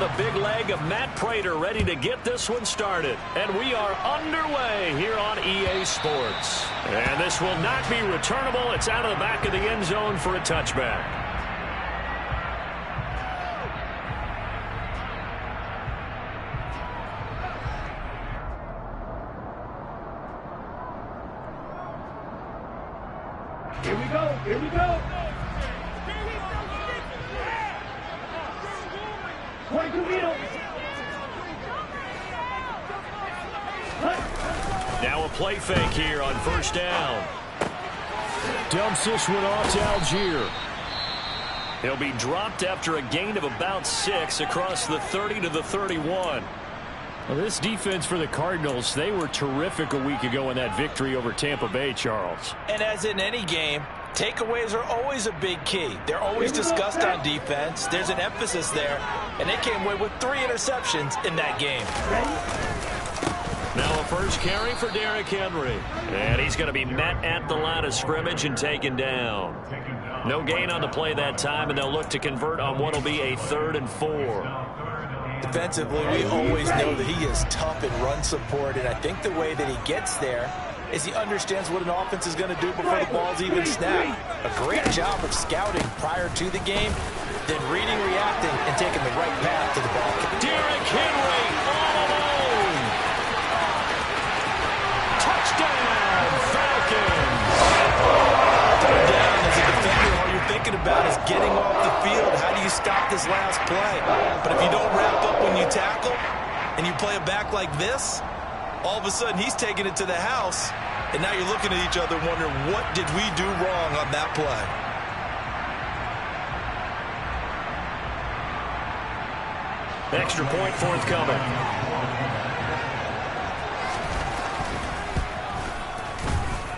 the big leg of Matt Prater ready to get this one started. And we are underway here on EA Sports. And this will not be returnable. It's out of the back of the end zone for a touchback. Here we go. Here we go. Now a play fake here on first down. Dumps this one off to Algier. He'll be dropped after a gain of about 6 across the 30 to the 31. Well, this defense for the Cardinals, they were terrific a week ago in that victory over Tampa Bay, Charles. And as in any game, takeaways are always a big key. They're always discussed on defense. There's an emphasis there, and they came away with 3 interceptions in that game. Now a first carry for Derrick Henry. And he's going to be met at the line of scrimmage and taken down. No gain on the play that time, and they'll look to convert on what will be a 3rd and 4. Defensively, we always know that he is tough in run support, and I think the way that he gets there is he understands what an offense is going to do before the ball's even snapped. A great job of scouting prior to the game, then reading, reacting, and taking the right path to the ball. Derrick Henry all alone. Touchdown, Falcons. Third down as a defender, all you're thinking about is getting off the field. How do you stop this last play? But if you don't wrap up when you tackle and you play it back like this, all of a sudden he's taking it to the house, and now you're looking at each other wondering, what did we do wrong on that play? Extra point forthcoming.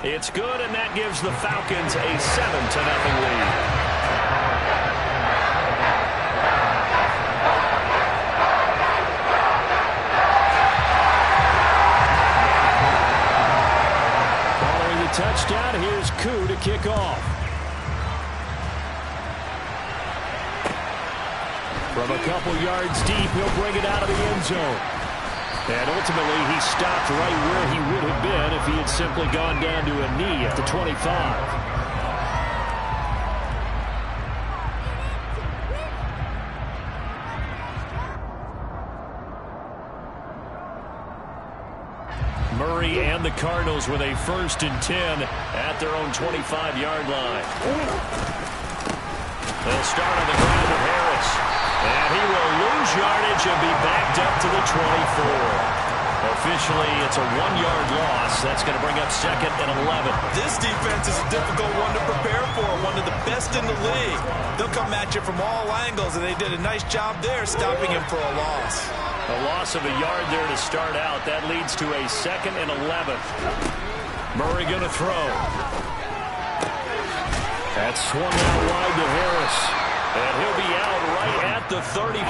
It's good, and that gives the Falcons a 7-0 lead. Touchdown, here's Koo to kick off. From a couple yards deep, he'll bring it out of the end zone. And ultimately, he stopped right where he would have been if he had simply gone down to a knee at the 25. Murray and the Cardinals with a 1st and 10 at their own 25-yard line. They'll start on the ground with Harris. And he will lose yardage and be backed up to the 24. Officially, it's a 1-yard loss. That's going to bring up 2nd and 11. This defense is a difficult one to prepare for, one of the best in the league. They'll come at you from all angles, and they did a nice job there stopping him for a loss. A loss of a yard there to start out. That leads to a 2nd and 11. Murray going to throw. That's swung out wide to Harris. And he'll be out right at the 35. It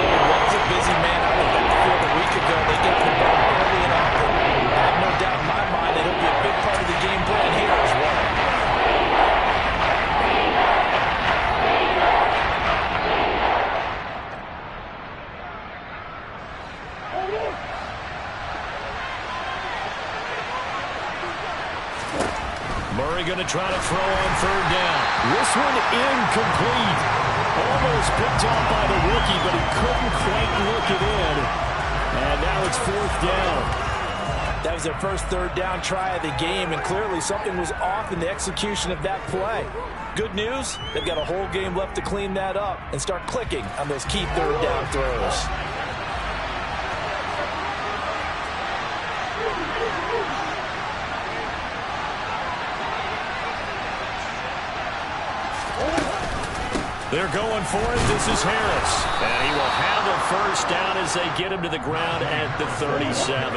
was a busy man out of the backfield a week ago. They got the ball early and often. I have no doubt in my mind that he'll be a big part of the game plan here as well. Murray going to try to throw on 3rd down. This one incomplete. Almost picked off by the rookie, but he couldn't quite look it in. And now it's 4th down. That was their first 3rd down try of the game, and clearly something was off in the execution of that play. Good news, they've got a whole game left to clean that up and start clicking on those key 3rd down throws. They're going for it. This is Harris. And he will have a 1st down as they get him to the ground at the 37.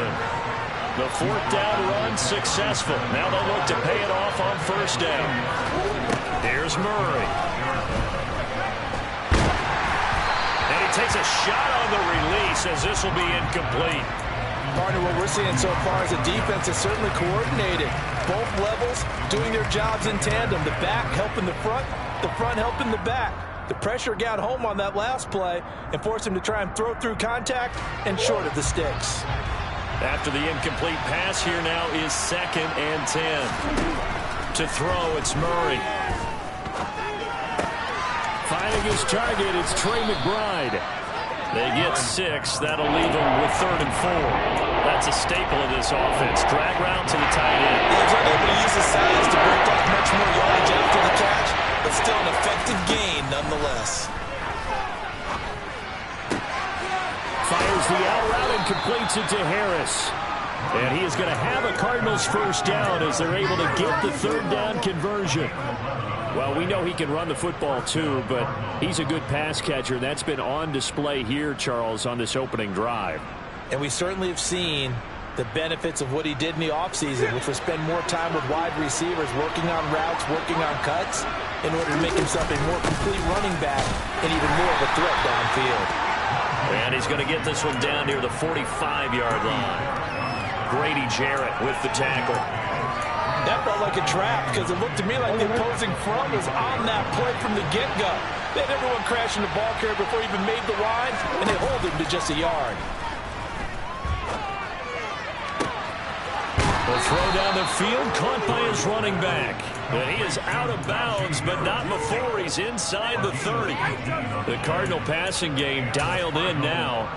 The 4th down run successful. Now they'll look to pay it off on 1st down. Here's Murray. And he takes a shot on the release as this will be incomplete. Partner, what we're seeing so far is the defense is certainly coordinated. Both levels doing their jobs in tandem. The back helping the front helping the back. The pressure got home on that last play and forced him to try and throw through contact and short of the sticks. After the incomplete pass, here now is 2nd and 10. To throw, it's Murray. Finding his target, it's Trey McBride. They get 6. That'll leave them with 3rd and 4. That's a staple of this offense. Drag route to the tight end. He's unable to use his size to break off much more yardage after the catch, but still an effective gain nonetheless. Fires the out route and completes it to Harris. And he is going to have a Cardinals first down as they're able to get the 3rd down conversion. Well, we know he can run the football too, but he's a good pass catcher. That's been on display here, Charles, on this opening drive. And we certainly have seen the benefits of what he did in the offseason, which was spend more time with wide receivers, working on routes, working on cuts, in order to make himself a more complete running back and even more of a threat downfield. And he's going to get this one down near the 45-yard line. Grady Jarrett with the tackle. That felt like a trap because it looked to me like the opposing front was on that play from the get-go. They had everyone crashing the ball carrier before he even made the line, and they hold him to just a yard. The throw down the field, caught by his running back. And he is out of bounds, but not before he's inside the 30. The Cardinal passing game dialed in now.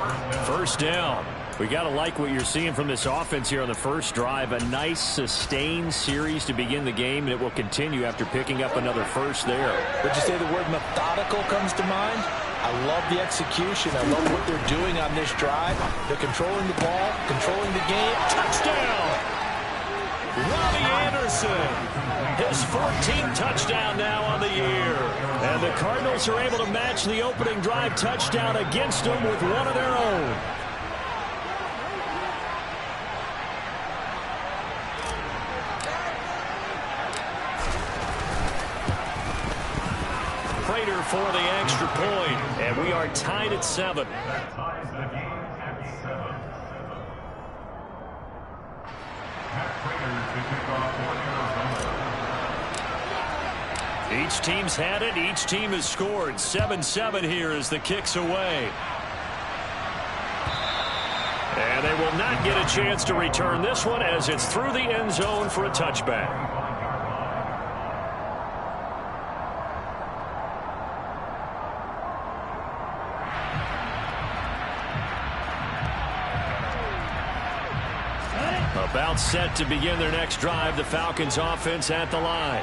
First down. We got to like what you're seeing from this offense here on the first drive. A nice, sustained series to begin the game, and it will continue after picking up another first there. Would you say the word methodical comes to mind? I love the execution. I love what they're doing on this drive. They're controlling the ball, controlling the game. Touchdown! Robbie Anderson, his 14th touchdown now on the year. And the Cardinals are able to match the opening drive touchdown against them with one of their own. Prater for the extra point, and we are tied at 7. Each team's had it. Each team has scored. 7-7 here as the kick's away. And they will not get a chance to return this one as it's through the end zone for a touchback. About set to begin their next drive. The Falcons offense at the line.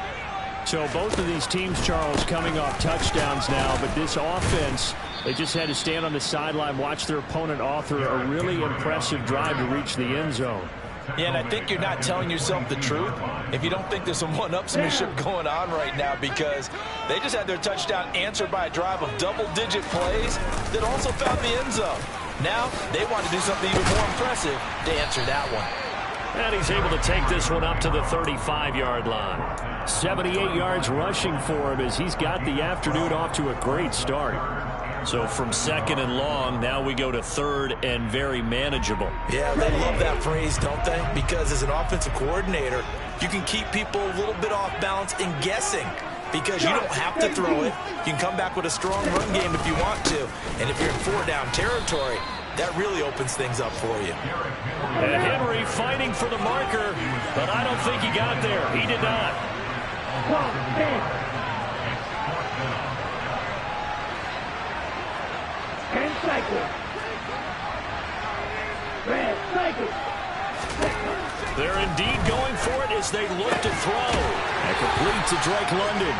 So both of these teams, Charles, coming off touchdowns now, but this offense, they just had to stand on the sideline, watch their opponent author a really impressive drive to reach the end zone. Yeah, and I think you're not telling yourself the truth if you don't think there's some one-upsmanship going on right now, because they just had their touchdown answered by a drive of double-digit plays that also found the end zone. Now they want to do something even more impressive to answer that one. And he's able to take this one up to the 35-yard line. 78 yards rushing for him as he's got the afternoon off to a great start. So from 2nd and long, now we go to 3rd and very manageable. Yeah, they love that phrase, don't they? Because as an offensive coordinator, you can keep people a little bit off balance and guessing, because you don't have to throw it. You can come back with a strong run game if you want to. And if you're in 4-down territory, that really opens things up for you. And Henry fighting for the marker, but I don't think he got there. He did not. And cycle. Red cycle. They're indeed going for it as they look to throw. And complete to Drake London.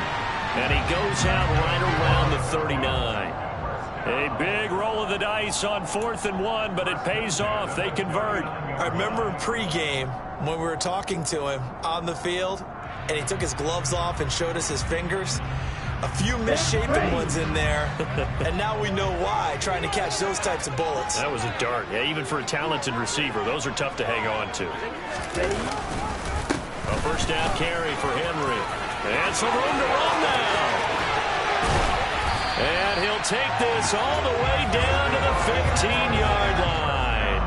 And he goes out right around the 39. A big roll of the dice on 4th and 1, but it pays off. They convert. I remember in pregame when we were talking to him on the field, and he took his gloves off and showed us his fingers. A few misshapen ones in there, and now we know why, trying to catch those types of bullets. That was a dart. Yeah, even for a talented receiver, those are tough to hang on to. A first down carry for Henry. And some room to run now. And he'll take this all the way down to the 15-yard line.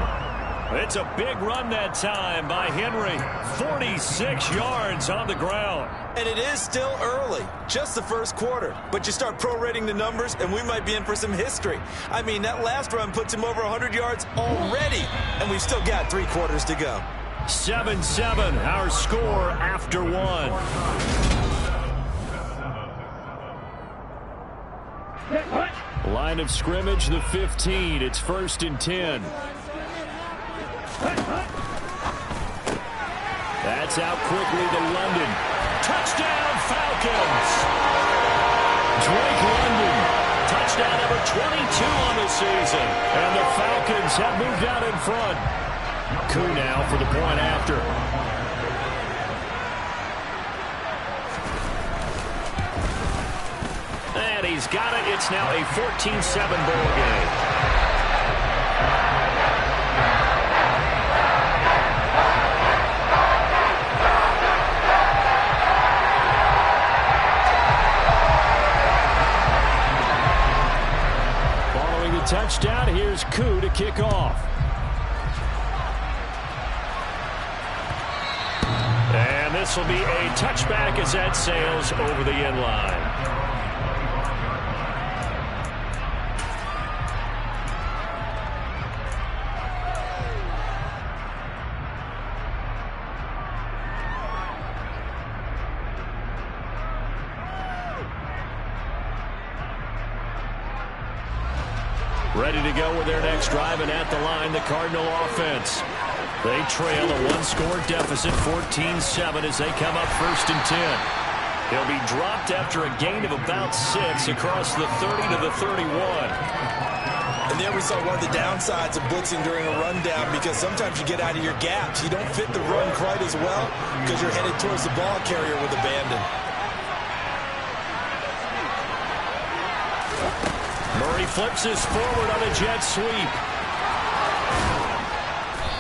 It's a big run that time by Henry. 46 yards on the ground. And it is still early, just the first quarter. But you start prorating the numbers, and we might be in for some history. I mean, that last run puts him over 100 yards already, and we've still got 3 quarters to go. 7-7, our score after 1. Line of scrimmage, the 15. It's 1st and 10. That's out quickly to London. Touchdown, Falcons! Drake London, touchdown number 22 on the season. And the Falcons have moved out in front. Koo now for the point after. And he's got it. It's now a 14-7 ball game. Following the touchdown, here's Koo to kick off. And this will be a touchback as that sails over the end line. Ready to go with their next drive, and at the line, the Cardinal offense. They trail a 1-score deficit, 14-7, as they come up 1st and 10. They'll be dropped after a gain of about 6 across the 30 to the 31. And there we saw one of the downsides of blitzing during a rundown, because sometimes you get out of your gaps. You don't fit the run quite as well because you're headed towards the ball carrier with abandon. Murray flips this forward on a jet sweep.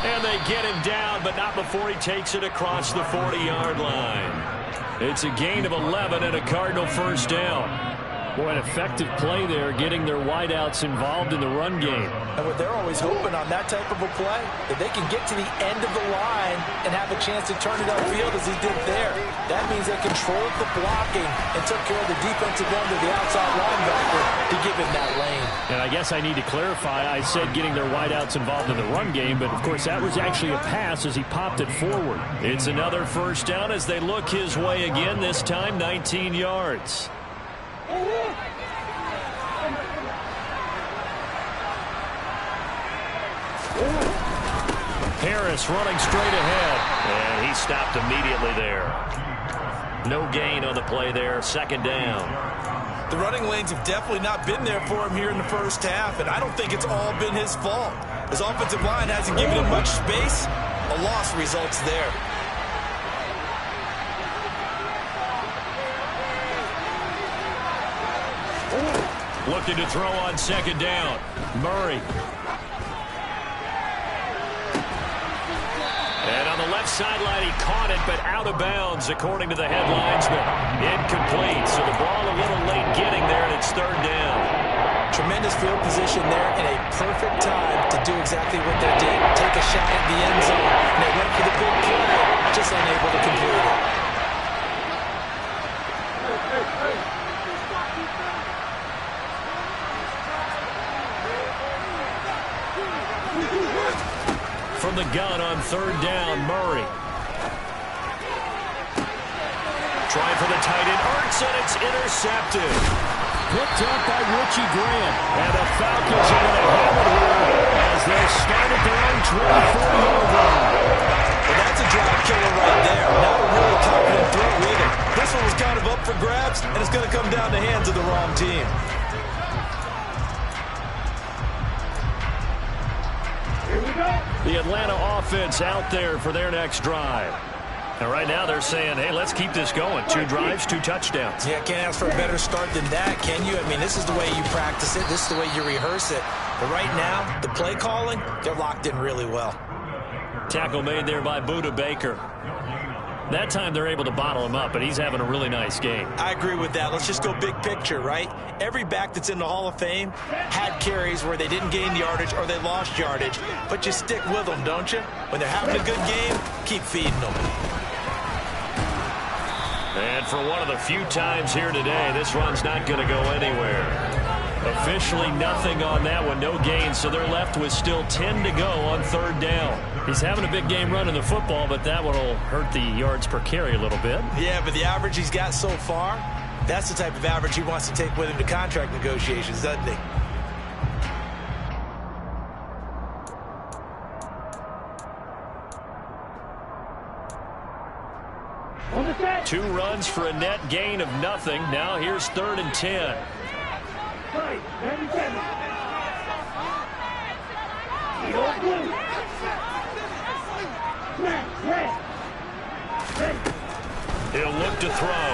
And they get him down, but not before he takes it across the 40-yard line. It's a gain of 11 and a Cardinal first down. Boy, an effective play there, getting their wideouts involved in the run game. And what they're always hoping on that type of a play, that they can get to the end of the line and have a chance to turn it upfield as he did there. That means they controlled the blocking and took care of the defensive end of the outside linebacker to give him that lane. And I guess I need to clarify, I said getting their wideouts involved in the run game, but of course that was actually a pass as he popped it forward. It's another first down as they look his way again, this time 19 yards. Harris running straight ahead, and he stopped immediately there. No gain on the play there, 2nd down. The running lanes have definitely not been there for him here in the first half, and I don't think it's all been his fault. His offensive line hasn't given him much space. A loss results there. Looking to throw on 2nd down. Murray. And on the left sideline, he caught it, but out of bounds, according to the head linesman. Incomplete, so the ball a little late getting there, and it's 3rd down. Tremendous field position there, and a perfect time to do exactly what they did. Take a shot at the end zone, and they went for the big play, just unable to complete it. From the gun on 3rd down, Murray. Trying for the tight end, Ertz, and it's intercepted. Picked up by Richie Grant. And the Falcons are going to have it here as they start at their own 24-yard line. Well, that's a drive killer right there. Not a really confident throw either. This one was kind of up for grabs, and it's going to come down the hands of the wrong team. The Atlanta offense out there for their next drive. And right now they're saying, hey, let's keep this going. 2 drives, 2 touchdowns. Yeah, can't ask for a better start than that, can you? I mean, this is the way you practice it. This is the way you rehearse it. But right now, the play calling, they're locked in really well. Tackle made there by Buda Baker. That time they're able to bottle him up, but he's having a really nice game. I agree with that. Let's just go big picture, right? Every back that's in the Hall of Fame had carries where they didn't gain yardage or they lost yardage, but you stick with them, don't you? When they're having a good game, keep feeding them. And for one of the few times here today, this run's not going to go anywhere. Officially nothing on that one, no gain, so they're left with still 10 to go on third down. He's having a big game running the football, but that one will hurt the yards per carry a little bit. Yeah, but the average he's got so far, that's the type of average he wants to take with him to contract negotiations, doesn't he? Two runs for a net gain of nothing. Now here's 3rd and 10. He'll look to throw.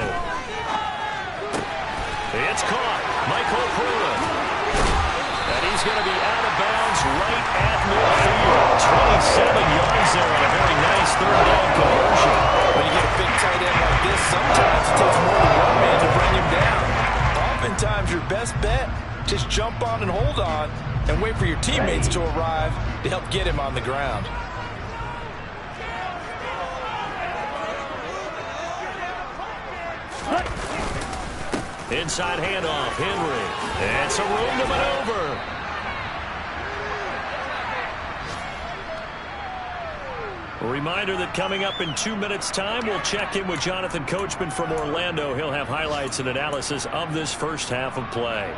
It's caught. Michael Pruitt. And he's going to be out of bounds right at midfield. 27 yards there on a very nice third down conversion. When you get a big tight end like this, sometimes it takes more than one man to bring him down. Oftentimes, your best bet, just jump on and hold on and wait for your teammates to arrive to help get him on the ground. Inside handoff, Henry. And some room to maneuver. A reminder that coming up in 2 minutes' time, we'll check in with Jonathan Coachman from Orlando. He'll have highlights and analysis of this first half of play.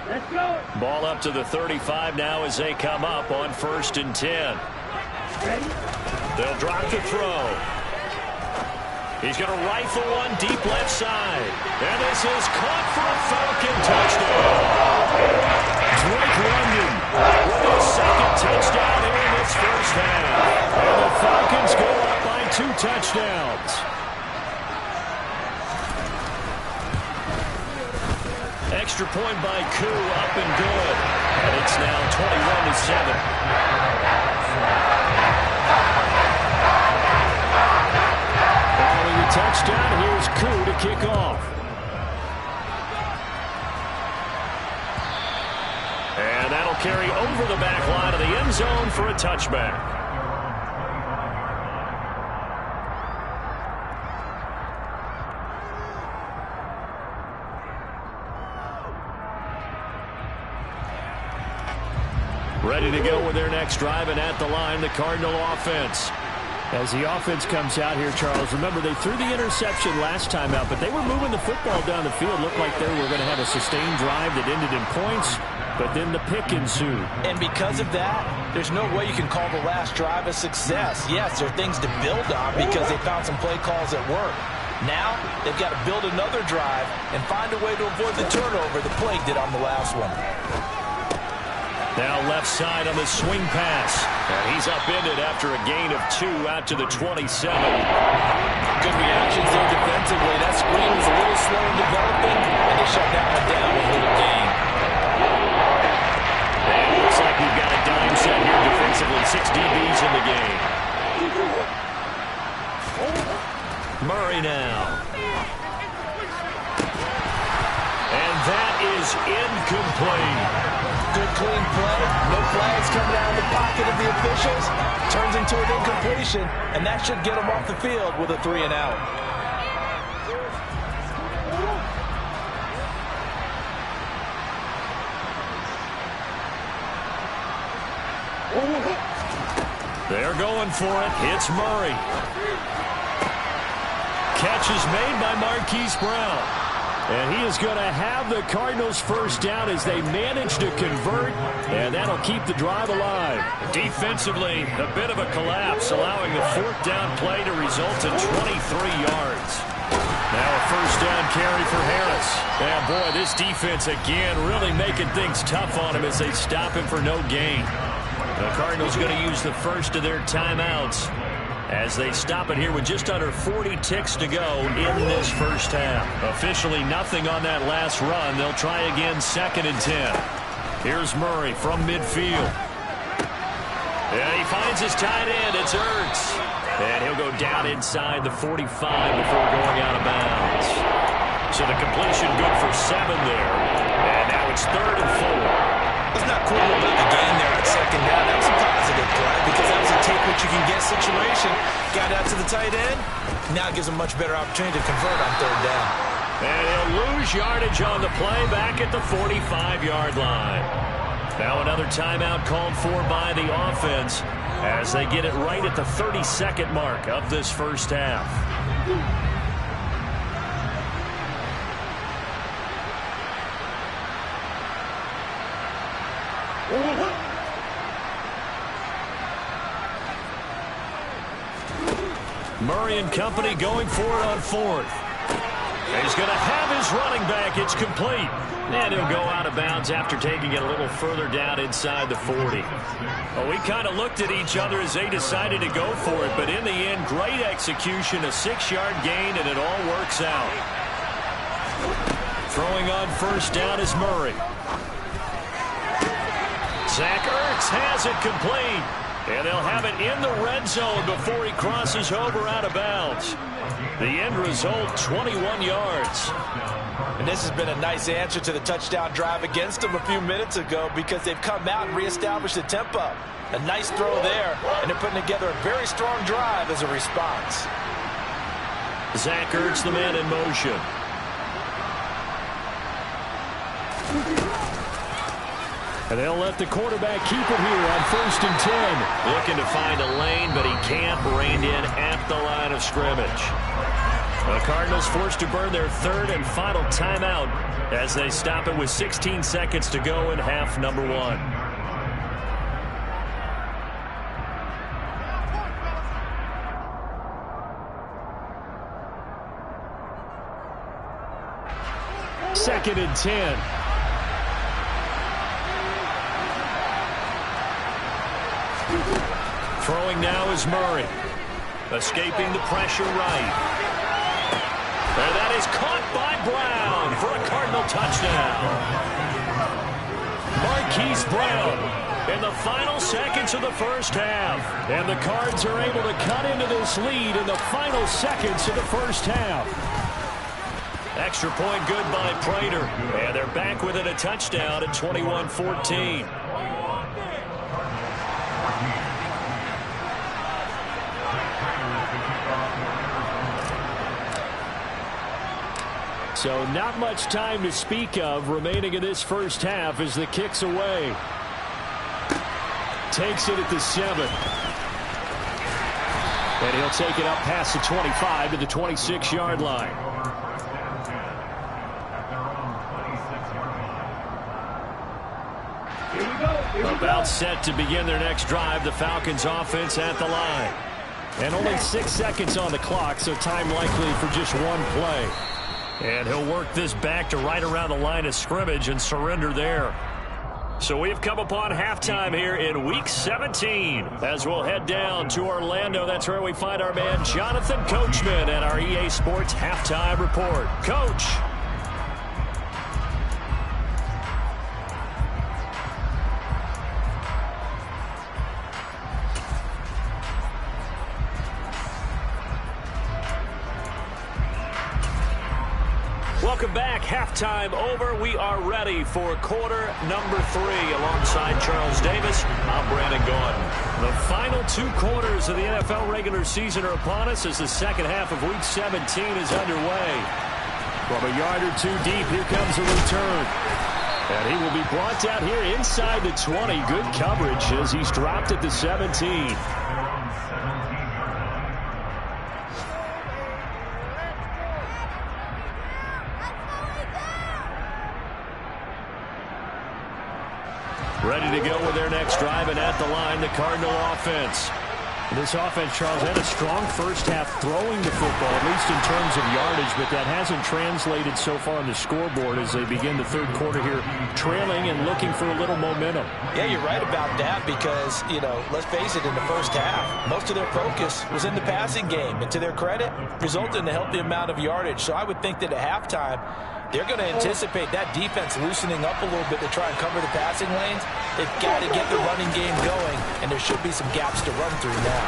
Let's go. Ball up to the 35 now as they come up on 1st and 10. Ready? They'll drop the throw. He's going to rifle one deep left side. And this is caught for a Falcon touchdown. Drake London with his second touchdown here in this first half. And the Falcons go up by 2 touchdowns. Extra point by Koo, up and good. And it's now 21-7. Touchdown. Here's Koo to kick off. And that'll carry over the back line of the end zone for a touchback. Ready to go with their next drive, and at the line, the Cardinal offense. As the offense comes out here, Charles, remember they threw the interception last time out, but they were moving the football down the field. Looked like they were going to have a sustained drive that ended in points, but then the pick ensued. And because of that, there's no way you can call the last drive a success. Yes, there are things to build on because they found some play calls that work. Now, they've got to build another drive and find a way to avoid the turnover the play did on the last one. Now left side on the swing pass. And he's upended after a gain of 2 out to the 27. Good reactions there defensively. That screen was a little slow in developing, and they shut that one down with a little gain. And it looks like we've got a dime set here defensively. 6 DBs in the game. Murray now. And that is incomplete. Good clean play. No flags coming out of the pocket of the officials. Turns into an incompletion, and that should get them off the field with a 3 and out. They're going for it. It's Murray. Catch is made by Marquise Brown. And he is going to have the Cardinals first down as they manage to convert, and that'll keep the drive alive. Defensively, a bit of a collapse, allowing the 4th down play to result in 23 yards. Now a first down carry for Harris. And boy, this defense again really making things tough on him as they stop him for no gain. The Cardinals going to use the first of their timeouts as they stop it here with just under 40 ticks to go in this first half. Officially nothing on that last run. They'll try again 2nd and 10. Here's Murray from midfield. And he finds his tight end. It's Ertz. And he'll go down inside the 45 before going out of bounds. So the completion good for 7 there. And now it's 3rd and 4. Let's not quibble about the gain there on 2nd down. That was a positive play because that was a take-what-you-can-get situation. Got out to the tight end. Now it gives him a much better opportunity to convert on 3rd down. And he'll lose yardage on the play back at the 45-yard line. Now another timeout called for by the offense as they get it right at the 32nd mark of this first half. Murray and company going for it on 4th. He's going to have his running back. It's complete. And he'll go out of bounds after taking it a little further down inside the 40. Well, we kind of looked at each other as they decided to go for it. But in the end, great execution, a 6-yard gain, and it all works out. Throwing on 1st down is Murray. Zach Ertz has it complete. And they'll have it in the red zone before he crosses over out of bounds. The end result, 21 yards. And this has been a nice answer to the touchdown drive against them a few minutes ago because they've come out and reestablished the tempo. A nice throw there, and they're putting together a very strong drive as a response. Zach Ertz, the man in motion. And they'll let the quarterback keep it here on 1st and 10. Looking to find a lane, but he can't. Reined in at the line of scrimmage. The Cardinals forced to burn their 3rd and final timeout as they stop it with 16 seconds to go in half number 1. Second and 10. Throwing now is Murray. Escaping the pressure right. And that is caught by Brown for a Cardinal touchdown. Marquise Brown in the final seconds of the first half. And the Cards are able to cut into this lead in the final seconds of the first half. Extra point good by Prater. And they're back within a touchdown at 21-14. So not much time to speak of remaining in this first half as the kick's away. Takes it at the 7. And he'll take it up past the 25 to the 26-yard line. Here we go. About set to begin their next drive, the Falcons offense at the line. And only 6 seconds on the clock, so time likely for just one play. And he'll work this back to right around the line of scrimmage and surrender there. So we've come upon halftime here in Week 17. As we'll head down to Orlando, that's where we find our man Jonathan Coachman at our EA Sports Halftime Report. Coach. Welcome back. Halftime over. We are ready for quarter number 3. Alongside Charles Davis, I'm Brandon Gordon. The final 2 quarters of the NFL regular season are upon us as the second half of Week 17 is underway. From a yard or 2 deep, here comes a return. And he will be brought down here inside the 20. Good coverage as he's dropped at the 17. Ready to go with their next drive, and at the line, the Cardinal offense. This offense, Charles, had a strong first half throwing the football, at least in terms of yardage, but that hasn't translated so far on the scoreboard as they begin the third quarter here, trailing and looking for a little momentum. Yeah, you're right about that because, let's face it, in the first half, most of their focus was in the passing game, and to their credit, resulted in a healthy amount of yardage. So I would think that at halftime, They're going to anticipate that defense loosening up a little bit to try and cover the passing lanes. They've got to get the running game going, and there should be some gaps to run through now.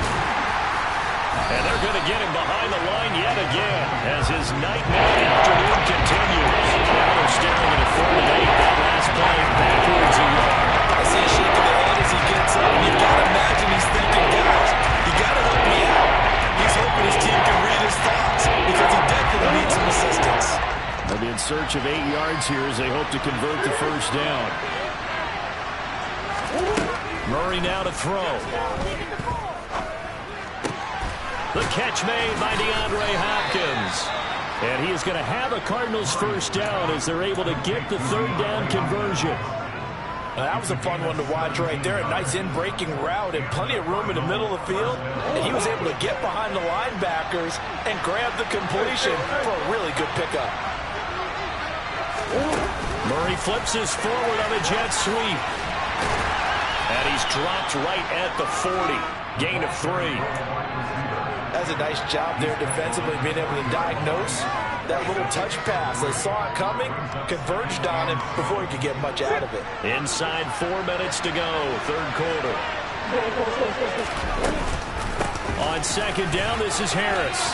And they're going to get him behind the line yet again as his nightmare afternoon continues. Now they're staring at a 4th and 8. That last play backwards a yard. I see a shake of the head as he gets up. You've got to imagine he's thinking, guys, you got to help me out. He's hoping his team can read his thoughts because he definitely needs some assistance. They'll be in search of 8 yards here as they hope to convert the first down. Murray now to throw. The catch made by DeAndre Hopkins. And he is going to have a Cardinals first down as they're able to get the 3rd down conversion. That was a fun one to watch right there. A nice in-breaking route and plenty of room in the middle of the field. And he was able to get behind the linebackers and grab the completion for a really good pickup. Murray flips his forward on a jet sweep. And he's dropped right at the 40. Gain of 3. That's a nice job there defensively, being able to diagnose that little touch pass. They saw it coming, converged on him before he could get much out of it. Inside 4 minutes to go, 3rd quarter. On 2nd down, this is Harris.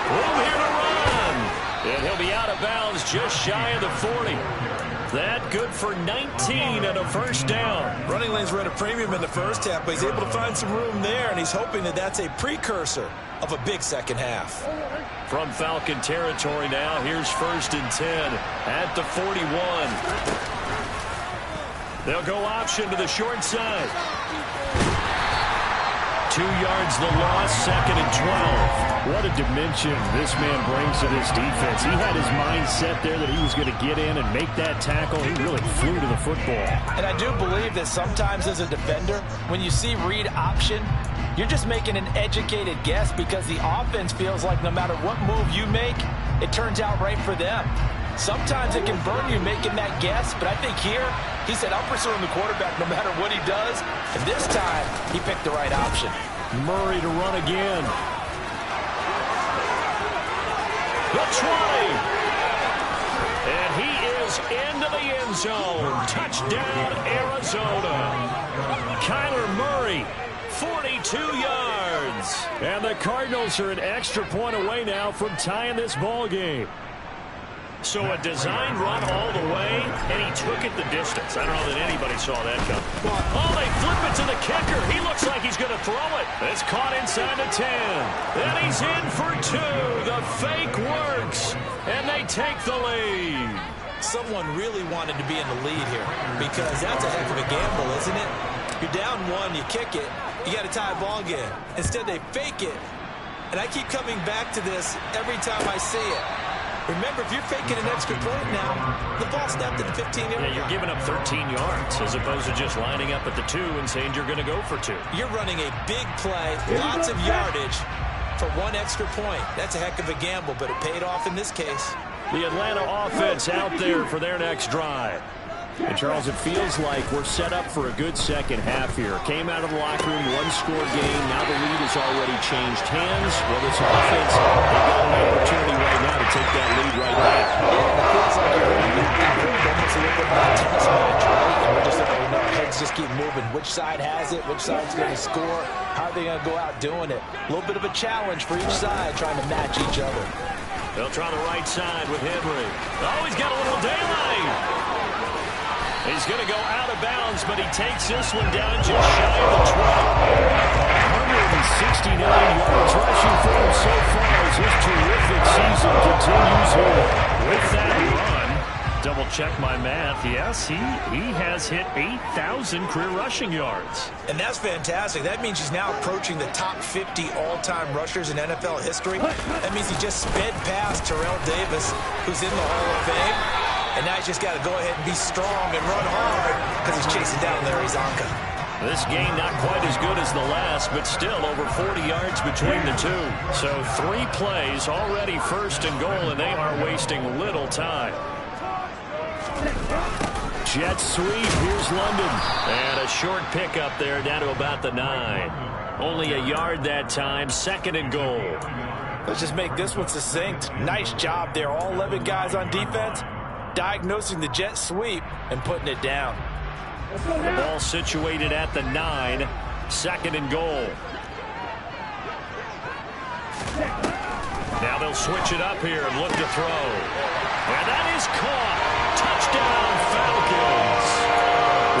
Room here to run. And he'll be out of bounds just shy of the 40. That good for 19 and a first down. Running lanes were at a premium in the first half, but he's able to find some room there, and he's hoping that that's a precursor of a big second half. From Falcon territory now, here's 1st and 10 at the 41. They'll go option to the short side. 2 yards the loss, 2nd and 12. What a dimension this man brings to this defense. He had his mind set there that he was going to get in and make that tackle. He really flew to the football. And I do believe that sometimes as a defender, when you see read option, you're just making an educated guess because the offense feels like no matter what move you make, it turns out right for them. Sometimes it can burn you making that guess, but I think here, he said, I'm pursuing the quarterback no matter what he does. And this time, he picked the right option. Murray to run again. The 20. And he is into the end zone. Touchdown, Arizona. Kyler Murray, 42 yards. And the Cardinals are an extra point away now from tying this ball game. So a designed run all the way, and he took it the distance. I don't know that anybody saw that coming. Oh, they flip it to the kicker. He looks like he's going to throw it. It's caught inside the 10. Then he's in for 2. The fake works, and they take the lead. Someone really wanted to be in the lead here because that's a heck of a gamble, isn't it? You're down 1, you kick it, you got to tie a ball game. Instead, they fake it, and I keep coming back to this every time I see it. Remember, if you're faking an extra point now, the ball snapped at the 15-yard line. Yeah, you're giving up 13 yards as opposed to just lining up at the 2 and saying you're going to go for 2. You're running a big play, lots of yardage for 1 extra point. That's a heck of a gamble, but it paid off in this case. The Atlanta offense out there for their next drive. And, Charles, it feels like we're set up for a good second half here. Came out of the locker room, 1-score game. Now the lead has already changed hands. Well, this offense, they've got an opportunity right now to take that lead right back. Yeah, it feels like you're running back and forth, almost a little bit of a tennis match, right? And we're just like, oh, no, heads just keep moving. Which side has it? Which side's going to score? How are they going to go out doing it? A little bit of a challenge for each side, trying to match each other. They'll try the right side with Henry. Oh, he's got a little daylight. He's going to go out of bounds, but he takes this one down just shy of the 12. 169 yards rushing for him so far as his terrific season continues here. With that run, double-check my math. Yes, he has hit 8,000 career rushing yards. And that's fantastic. That means he's now approaching the top 50 all-time rushers in NFL history. That means he just sped past Terrell Davis, who's in the Hall of Fame. And now he's just got to go ahead and be strong and run hard because he's chasing down Larry Zonka. This game not quite as good as the last, but still over 40 yards between the 2. So 3 plays already 1st and goal, and they are wasting little time. Jet sweep, here's London. And a short pickup there down to about the 9. Only a yard that time, 2nd and goal. Let's just make this one succinct. Nice job there. All 11 guys on defense diagnosing the jet sweep and putting it down. The ball situated at the 9. Second and goal. Now they'll switch it up here and look to throw. And that is caught. Touchdown, Falcons.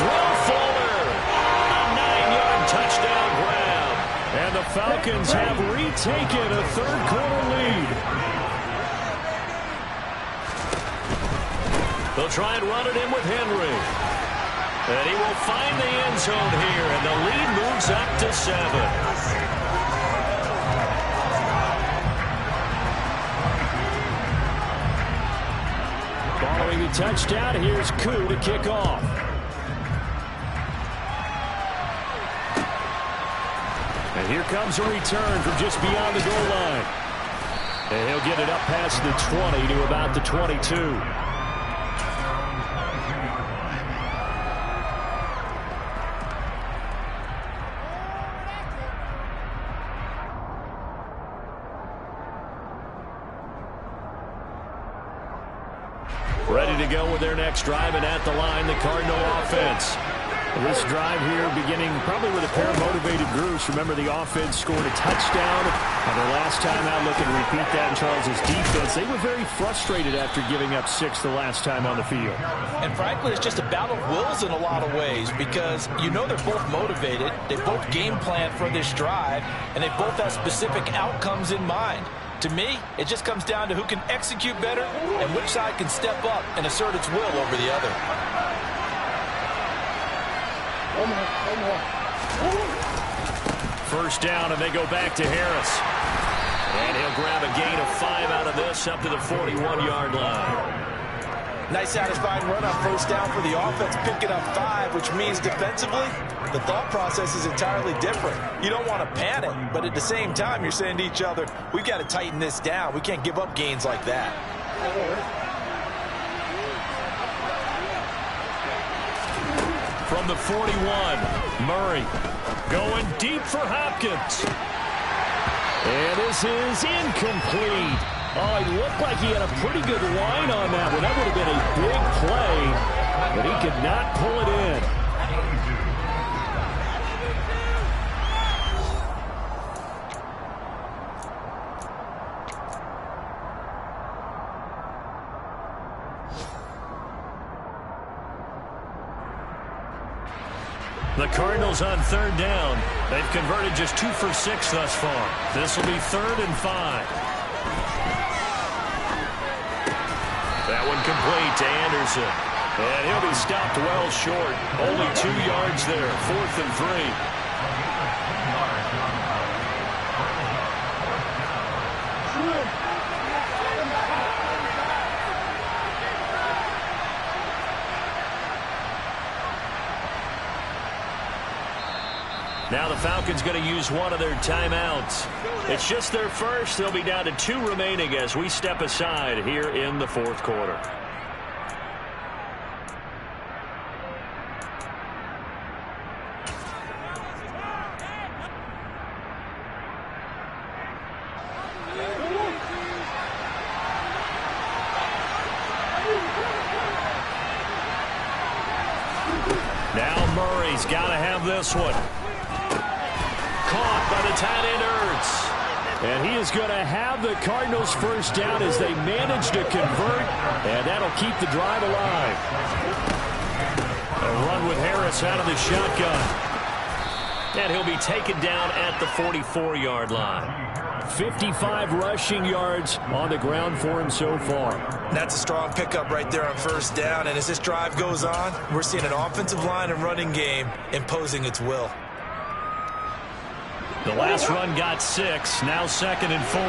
Will Fuller, a 9-yard touchdown grab. And the Falcons have retaken a third-quarter lead. They'll try and run it in with Henry. And he will find the end zone here, and the lead moves up to 7. Following the touchdown, here's Koo to kick off. And here comes a return from just beyond the goal line. And he'll get it up past the 20 to about the 22. Ready to go with their next drive, and at the line, the Cardinal offense. This drive here beginning probably with a pair of motivated groups. Remember, the offense scored a touchdown on their last time out. Looking to repeat that in Charles's defense. They were very frustrated after giving up 6 the last time on the field. And frankly, it's just a battle of wills in a lot of ways, because you know they're both motivated. They both game plan for this drive, and they both have specific outcomes in mind. To me, it just comes down to who can execute better and which side can step up and assert its will over the other. First down, and they go back to Harris. And he'll grab a gain of 5 out of this up to the 41-yard line. Nice satisfying run on first down for the offense, picking up 5, which means defensively, the thought process is entirely different. You don't want to panic, but at the same time, you're saying to each other, we've got to tighten this down. We can't give up gains like that. From the 41, Murray going deep for Hopkins. And this is incomplete. Oh, he looked like he had a pretty good line on that one. That would have been a big play, but he could not pull it in. The Cardinals on third down. They've converted just 2 for 6 thus far. This will be 3rd and 5. That one complete to Anderson. And he'll be stopped well short. Only 2 yards there. 4th and 3. Now the Falcons going to use one of their timeouts. It's just their first. They'll be down to 2 remaining as we step aside here in the 4th quarter. Now Murray's got to have this one. Caught by the tight end Ertz. And he is going to have the Cardinals first down as they manage to convert. And that'll keep the drive alive. A run with Harris out of the shotgun. And he'll be taken down at the 44-yard line. 55 rushing yards on the ground for him so far. That's a strong pickup right there on first down. And as this drive goes on, we're seeing an offensive line and running game imposing its will. The last run got 6, now 2nd and 4.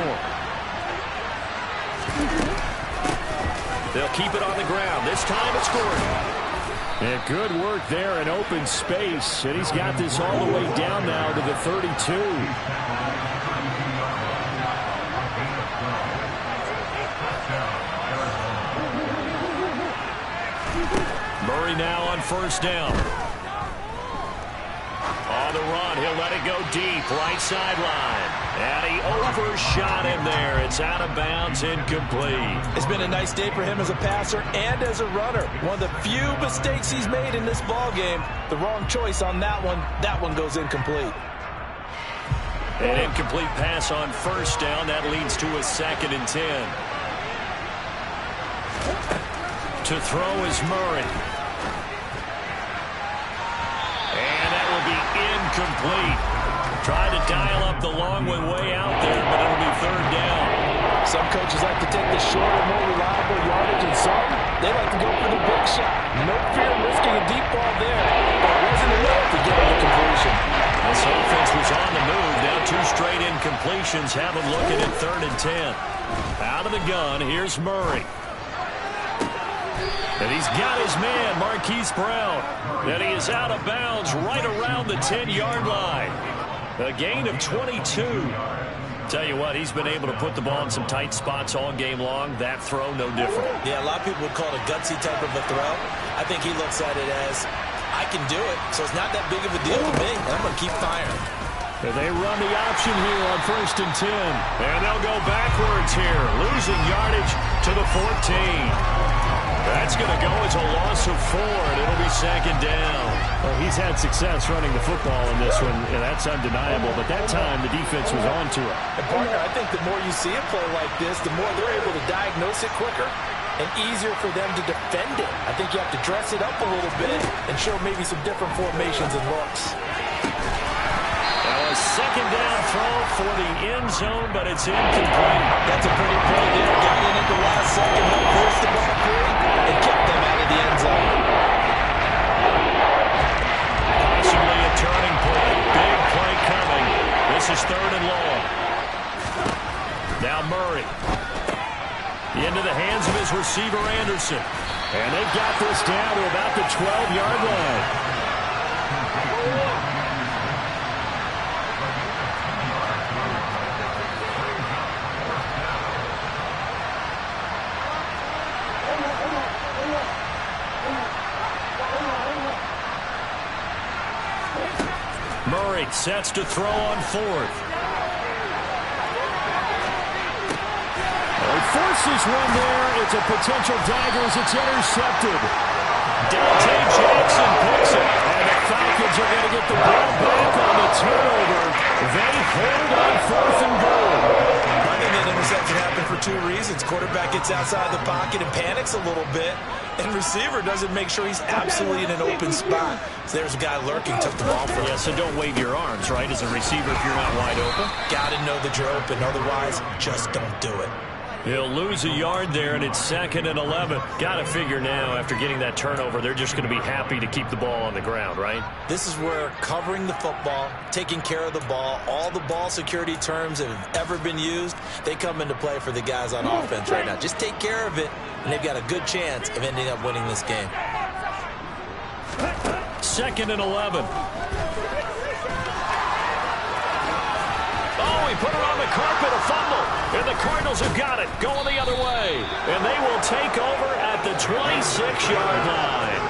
They'll keep it on the ground. This time it's Gordon. And good work there in open space. And he's got this all the way down now to the 32. Murray now on first down. On the run. He'll let it go deep, right sideline. And he overshot him there. It's out of bounds, incomplete. It's been a nice day for him as a passer and as a runner. One of the few mistakes he's made in this ball game. The wrong choice on that one. That one goes incomplete. An incomplete pass on first down. That leads to a 2nd and 10. To throw is Murray. And that will be incomplete. Tried to dial up the long one way out there, but it'll be 3rd down. Some coaches like to take the shorter, more reliable yardage, and some, they like to go for the big shot. No fear of risking a deep ball there, but it wasn't enough to get him the completion. This offense was on the move. Now 2 straight incompletions have them looking at 3rd and 10. Out of the gun, here's Murray. And he's got his man, Marquise Brown. And he is out of bounds right around the 10-yard line. A gain of 22. Tell you what, he's been able to put the ball in some tight spots all game long. That throw, no different. Yeah, a lot of people would call it a gutsy type of a throw. I think he looks at it as, I can do it, so it's not that big of a deal to me. I'm going to keep firing. And they run the option here on 1st and 10. And they'll go backwards here, losing yardage to the 14. That's going to go as a loss of 4, and it'll be 2nd down. Well, he's had success running the football in this one, and that's undeniable. But that time, the defense was on to it. And, partner, I think the more you see a play like this, the more they're able to diagnose it quicker and easier for them to defend it. I think you have to dress it up a little bit and show maybe some different formations and looks. Now a 2nd down throw for the end zone, but it's incomplete. That's a pretty play there. Got in at the last second, helped force the ball free, and kept them out of the end zone. Possibly a turning point. Big play coming. This is 3rd and long. Now Murray. Into the hands of his receiver, Anderson. And they've got this down to about the 12-yard line. Murray sets to throw on 4th. He forces one there. It's a potential dagger as it's intercepted. Dante Jackson picks it. And the Falcons are going to get the ball back on the turnover. They hold on 4th and goal. I think that interception happened for 2 reasons. Quarterback gets outside the pocket and panics a little bit. And receiver doesn't make sure he's absolutely in an open spot. So there's a guy lurking, took the ball from him. Yeah, so don't wave your arms, right, as a receiver if you're not wide open. Got to know that you're open. Otherwise, just don't do it. He'll lose a yard there, and it's 2nd and 11. Got to figure now, after getting that turnover, they're just going to be happy to keep the ball on the ground, right? This is where covering the football, taking care of the ball, all the ball security terms that have ever been used, they come into play for the guys on offense right now. Just take care of it, and they've got a good chance of ending up winning this game. 2nd and 11. Oh, he put her on the carpet, a fumble. And the Cardinals have got it, going the other way. And they will take over at the 26-yard line.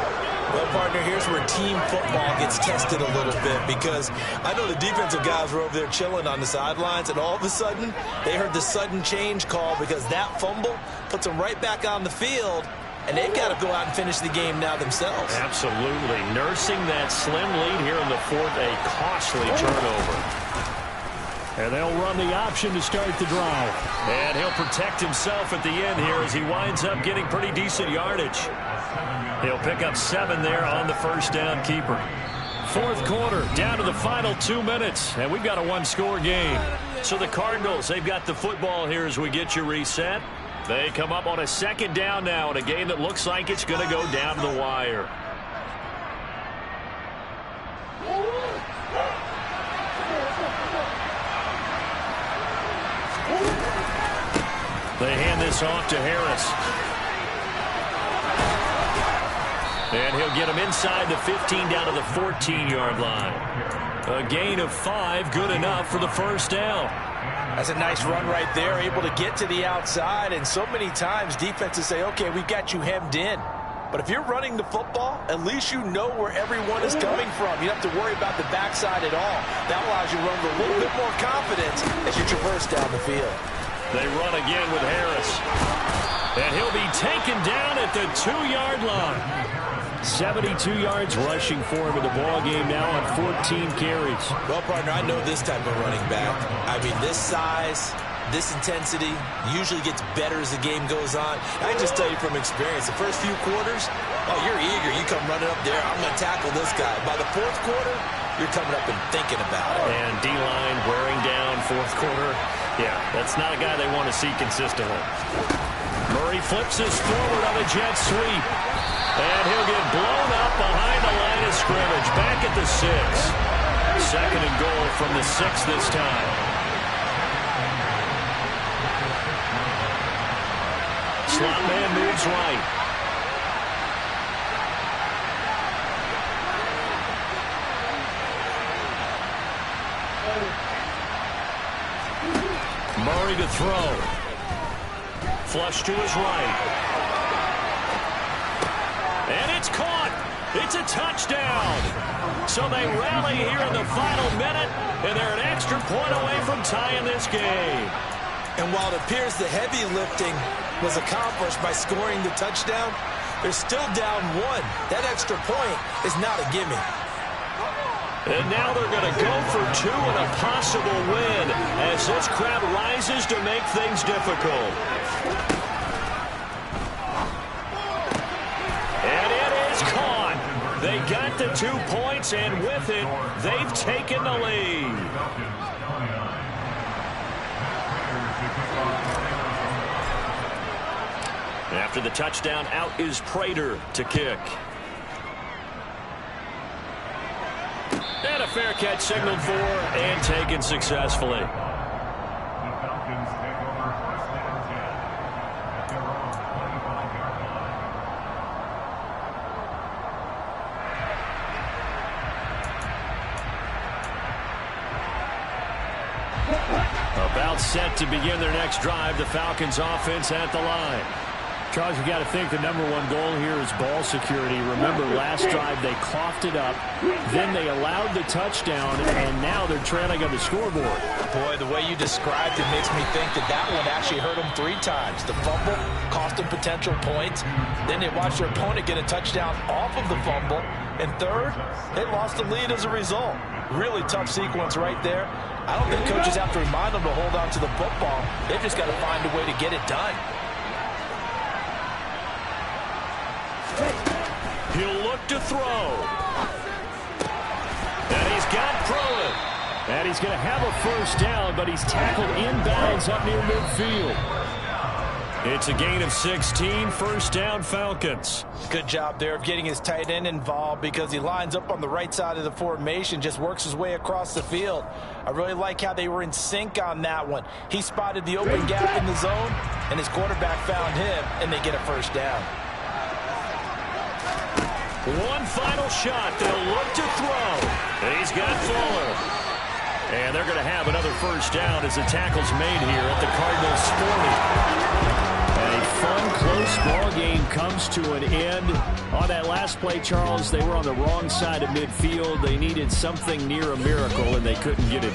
Well, partner, here's where team football gets tested a little bit, because I know the defensive guys were over there chilling on the sidelines, and all of a sudden, they heard the sudden change call because that fumble puts them right back on the field, and they've got to go out and finish the game now themselves. Absolutely. Nursing that slim lead here in the 4th, a costly turnover. And they'll run the option to start the drive. And he'll protect himself at the end here as he winds up getting pretty decent yardage. He'll pick up 7 there on the 1st down keeper. 4th quarter, down to the final 2 minutes, and we've got a 1-score game. So the Cardinals, they've got the football here as we get you reset. They come up on a 2nd down now in a game that looks like it's going to go down to the wire. They hand this off to Harris. And he'll get him inside the 15 down to the 14-yard line. A gain of 5, good enough for the 1st down. That's a nice run right there, able to get to the outside. And so many times defenses say, okay, we've got you hemmed in. But if you're running the football, at least you know where everyone is coming from. You don't have to worry about the backside at all. That allows you to run with a little bit more confidence as you traverse down the field. They run again with Harris. And he'll be taken down at the 2-yard line. 72 yards rushing for him in the ball game now on 14 carries. Well, partner, I know this type of running back. I mean, this size, this intensity usually gets better as the game goes on. I can just tell you from experience, the first few quarters, oh, you're eager. You come running up there, I'm going to tackle this guy. By the fourth quarter, you're coming up and thinking about it. And D-line wearing down fourth quarter. Yeah, that's not a guy they want to see consistently. Murray flips this forward on a jet sweep. And he'll get blown up behind the line of scrimmage. Back at the 6. 2nd and goal from the 6 this time. Slot man moves right. Murray to throw. Flush to his right. And it's caught. It's a touchdown. So they rally here in the final minute, and they're an extra point away from tying this game. And while it appears the heavy lifting was accomplished by scoring the touchdown, they're still down 1. That extra point is not a gimme. And now they're going to go for 2 and a possible win as this crowd rises to make things difficult. And it is caught. They got the 2 points, and with it, they've taken the lead. After the touchdown, out is Prater to kick. And a fair catch signaled for and taken successfully. About set to begin their next drive. The Falcons offense at the line. Charles, you got to think the #1 goal here is ball security. Remember, last drive they coughed it up, then they allowed the touchdown, and now they're trailing on the scoreboard. Boy, the way you described it makes me think that one actually hurt them 3 times. The fumble cost them potential points. Then they watched their opponent get a touchdown off of the fumble. And third, they lost the lead as a result. Really tough sequence right there. I don't think coaches have to remind them to hold on to the football. They've just got to find a way to get it done. He'll look to throw. And he's got Pruitt. And he's going to have a first down, but he's tackled inbounds up near midfield. It's a gain of 16, first down Falcons. Good job there of getting his tight end involved because he lines up on the right side of the formation, just works his way across the field. I really like how they were in sync on that one. He spotted the open gap in the zone, and his quarterback found him, and they get a first down. One final shot. They'll look to throw. He's got Fuller. And they're going to have another first down as the tackle's made here at the Cardinals 40. And a fun, close ball game comes to an end. On that last play, Charles, they were on the wrong side of midfield. They needed something near a miracle, and they couldn't get it.